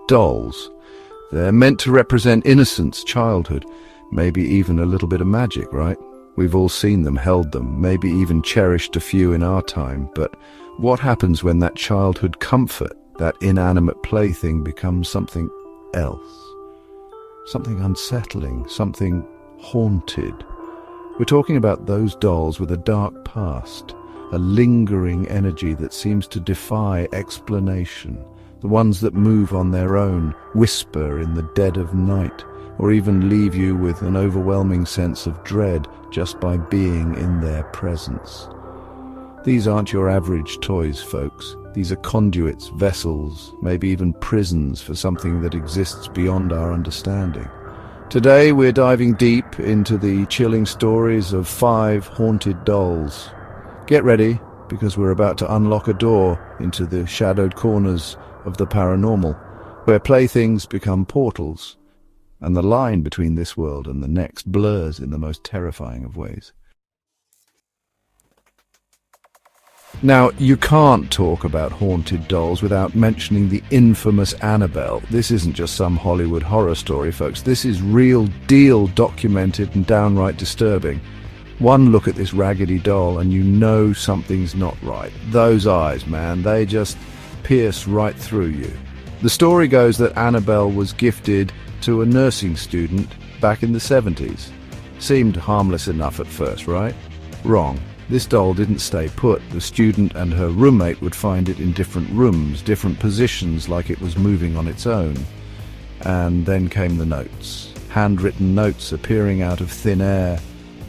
Dolls. They're meant to represent innocence, childhood, maybe even a little bit of magic, right? We've all seen them, held them, maybe even cherished a few in our time, but what happens when that childhood comfort, that inanimate plaything, becomes something else? Something unsettling, something haunted. We're talking about those dolls with a dark past, a lingering energy that seems to defy explanation, the ones that move on their own, whisper in the dead of night, or even leave you with an overwhelming sense of dread just by being in their presence. These aren't your average toys, folks. These are conduits, vessels, maybe even prisons for something that exists beyond our understanding. Today we're diving deep into the chilling stories of 5 haunted dolls. Get ready, because we're about to unlock a door into the shadowed corners of the paranormal, where playthings become portals, and the line between this world and the next blurs in the most terrifying of ways. Now, you can't talk about haunted dolls without mentioning the infamous Annabelle. This isn't just some Hollywood horror story, folks. This is real deal, documented and downright disturbing. One look at this raggedy doll and you know something's not right. Those eyes, man, they just pierce right through you. The story goes that Annabelle was gifted to a nursing student back in the 70s. Seemed harmless enough at first, right? Wrong. This doll didn't stay put. The student and her roommate would find it in different rooms, different positions, like it was moving on its own. And then came the notes. Handwritten notes appearing out of thin air,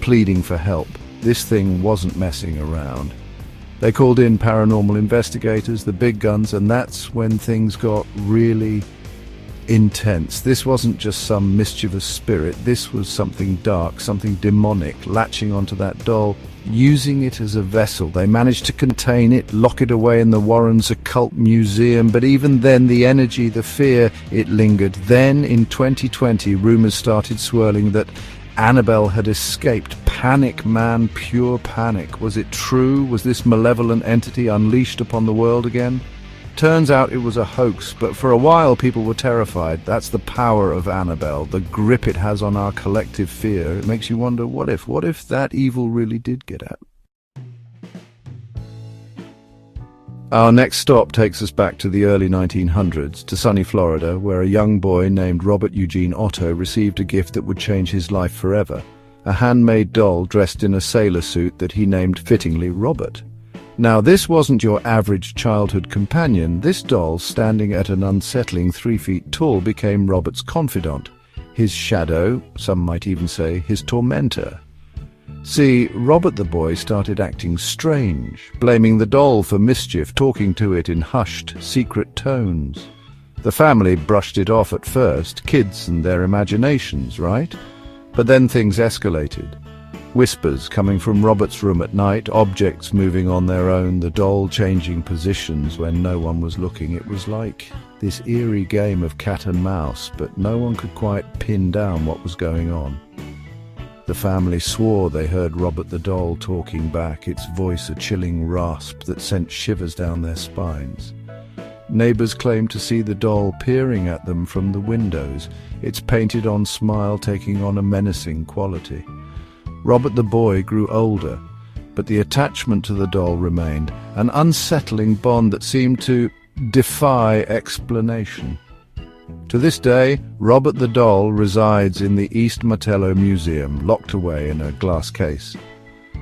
pleading for help. This thing wasn't messing around. They called in paranormal investigators, the big guns, and that's when things got really intense. This wasn't just some mischievous spirit. This was something dark, something demonic, latching onto that doll, using it as a vessel. They managed to contain it, lock it away in the Warrens' occult museum, but even then the energy, the fear, it lingered. Then in 2020, rumors started swirling that Annabelle had escaped. Panic, man, pure panic. Was it true? Was this malevolent entity unleashed upon the world again? Turns out it was a hoax, but for a while people were terrified. That's the power of Annabelle, the grip it has on our collective fear. It makes you wonder, what if that evil really did get out? Our next stop takes us back to the early 1900s, to sunny Florida, where a young boy named Robert Eugene Otto received a gift that would change his life forever. A handmade doll dressed in a sailor suit that he named fittingly Robert. Now, this wasn't your average childhood companion. This doll, standing at an unsettling 3 feet tall, became Robert's confidant, his shadow, some might even say his tormentor. See, Robert the boy started acting strange, blaming the doll for mischief, talking to it in hushed, secret tones. The family brushed it off at first, kids and their imaginations, right? But then things escalated. Whispers coming from Robert's room at night, objects moving on their own, the doll changing positions when no one was looking. It was like this eerie game of cat and mouse, but no one could quite pin down what was going on. The family swore they heard Robert the doll talking back, its voice a chilling rasp that sent shivers down their spines. Neighbors claimed to see the doll peering at them from the windows, its painted-on smile taking on a menacing quality. Robert the boy grew older, but the attachment to the doll remained, an unsettling bond that seemed to defy explanation. To this day, Robert the doll resides in the East Martello Museum, locked away in a glass case.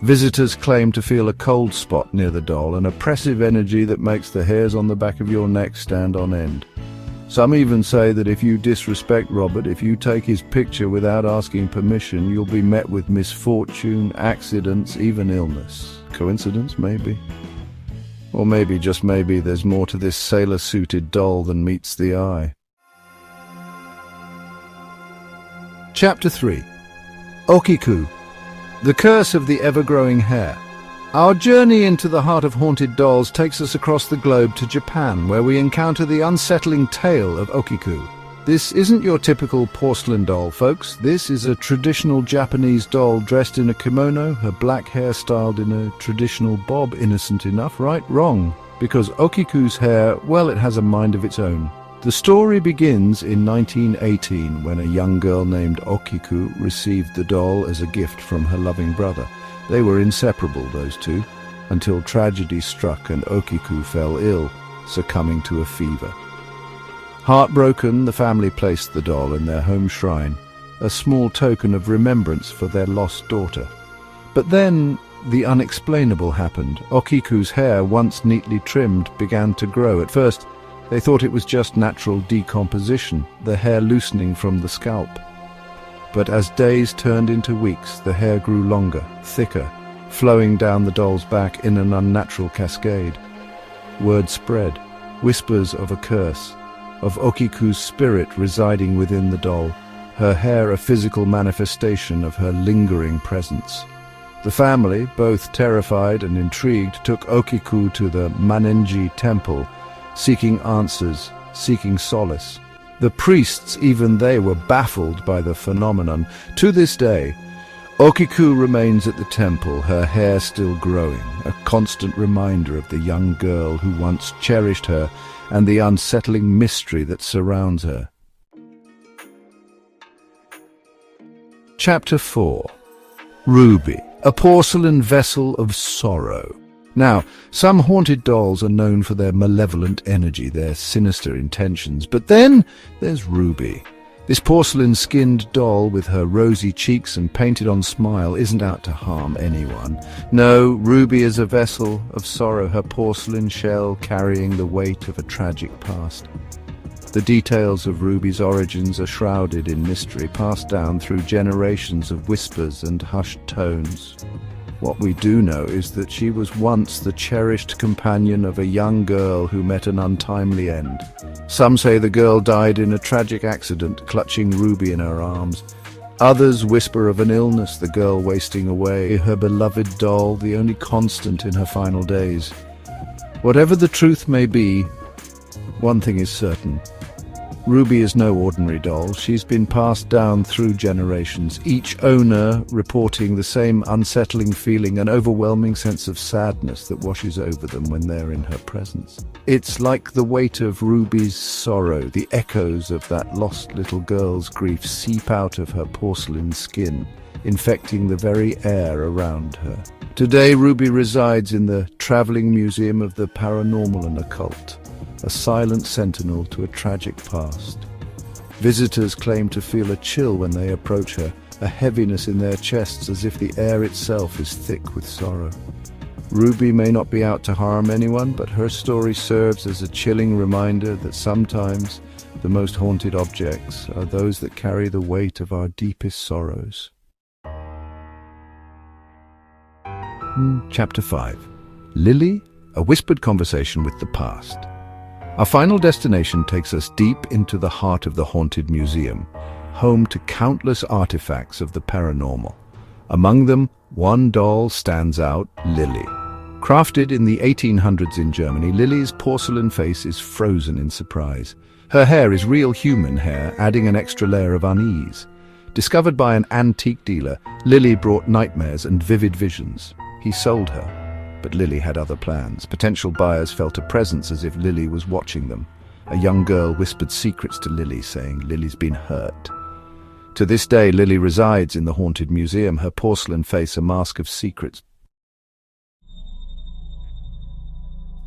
Visitors claim to feel a cold spot near the doll, an oppressive energy that makes the hairs on the back of your neck stand on end. Some even say that if you disrespect Robert, if you take his picture without asking permission, you'll be met with misfortune, accidents, even illness. Coincidence, maybe? Or maybe, just maybe, there's more to this sailor-suited doll than meets the eye. Chapter 3. Okiku, the curse of the ever-growing hair. Our journey into the heart of haunted dolls takes us across the globe to Japan, where we encounter the unsettling tale of Okiku. This isn't your typical porcelain doll, folks. This is a traditional Japanese doll dressed in a kimono, her black hair styled in a traditional bob. Innocent enough, right? Wrong. Because Okiku's hair, well, it has a mind of its own. The story begins in 1918 when a young girl named Okiku received the doll as a gift from her loving brother. They were inseparable, those two, until tragedy struck and Okiku fell ill, succumbing to a fever. Heartbroken, the family placed the doll in their home shrine, a small token of remembrance for their lost daughter. But then the unexplainable happened. Okiku's hair, once neatly trimmed, began to grow. At first, they thought it was just natural decomposition, the hair loosening from the scalp. But as days turned into weeks, the hair grew longer, thicker, flowing down the doll's back in an unnatural cascade. Word spread, whispers of a curse, of Okiku's spirit residing within the doll, her hair a physical manifestation of her lingering presence. The family, both terrified and intrigued, took Okiku to the Manenji temple, seeking answers, seeking solace. The priests, even they, were baffled by the phenomenon. To this day, Okiku remains at the temple, her hair still growing, a constant reminder of the young girl who once cherished her and the unsettling mystery that surrounds her. Chapter 4. Ruby, a porcelain vessel of sorrow. Now, some haunted dolls are known for their malevolent energy, their sinister intentions, but then there's Ruby. This porcelain-skinned doll with her rosy cheeks and painted-on smile isn't out to harm anyone. No, Ruby is a vessel of sorrow, her porcelain shell carrying the weight of a tragic past. The details of Ruby's origins are shrouded in mystery, passed down through generations of whispers and hushed tones. What we do know is that she was once the cherished companion of a young girl who met an untimely end. Some say the girl died in a tragic accident, clutching Ruby in her arms. Others whisper of an illness, the girl wasting away, her beloved doll the only constant in her final days. Whatever the truth may be, one thing is certain. Ruby is no ordinary doll. She's been passed down through generations, each owner reporting the same unsettling feeling, an overwhelming sense of sadness that washes over them when they're in her presence. It's like the weight of Ruby's sorrow, the echoes of that lost little girl's grief seep out of her porcelain skin, infecting the very air around her. Today, Ruby resides in the Traveling Museum of the Paranormal and Occult, a silent sentinel to a tragic past. Visitors claim to feel a chill when they approach her, a heaviness in their chests as if the air itself is thick with sorrow. Ruby may not be out to harm anyone, but her story serves as a chilling reminder that sometimes the most haunted objects are those that carry the weight of our deepest sorrows. Chapter 5. Lily, a whispered conversation with the past. Our final destination takes us deep into the heart of the haunted museum, home to countless artifacts of the paranormal. Among them, one doll stands out, Lily. Crafted in the 1800s in Germany, Lily's porcelain face is frozen in surprise. Her hair is real human hair, adding an extra layer of unease. Discovered by an antique dealer, Lily brought nightmares and vivid visions. He sold her. But Lily had other plans. Potential buyers felt a presence as if Lily was watching them. A young girl whispered secrets to Lily, saying Lily's been hurt. To this day, Lily resides in the haunted museum, her porcelain face a mask of secrets.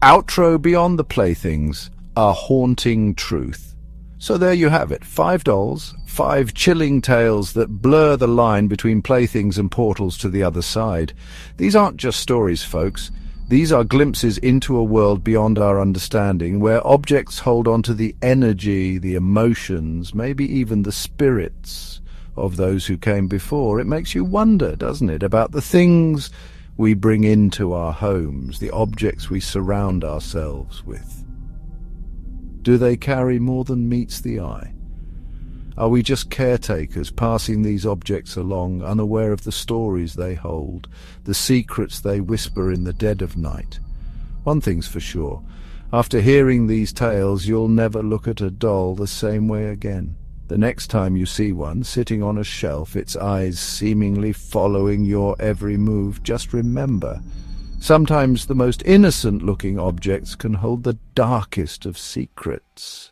Outro: Beyond the Playthings, a haunting truth. So there you have it, 5 dolls, 5 chilling tales that blur the line between playthings and portals to the other side. These aren't just stories, folks. These are glimpses into a world beyond our understanding, where objects hold on to the energy, the emotions, maybe even the spirits of those who came before. It makes you wonder, doesn't it, about the things we bring into our homes, the objects we surround ourselves with. Do they carry more than meets the eye? Are we just caretakers passing these objects along, unaware of the stories they hold, the secrets they whisper in the dead of night? One thing's for sure, after hearing these tales, you'll never look at a doll the same way again. The next time you see one sitting on a shelf, its eyes seemingly following your every move, just remember, sometimes the most innocent-looking objects can hold the darkest of secrets.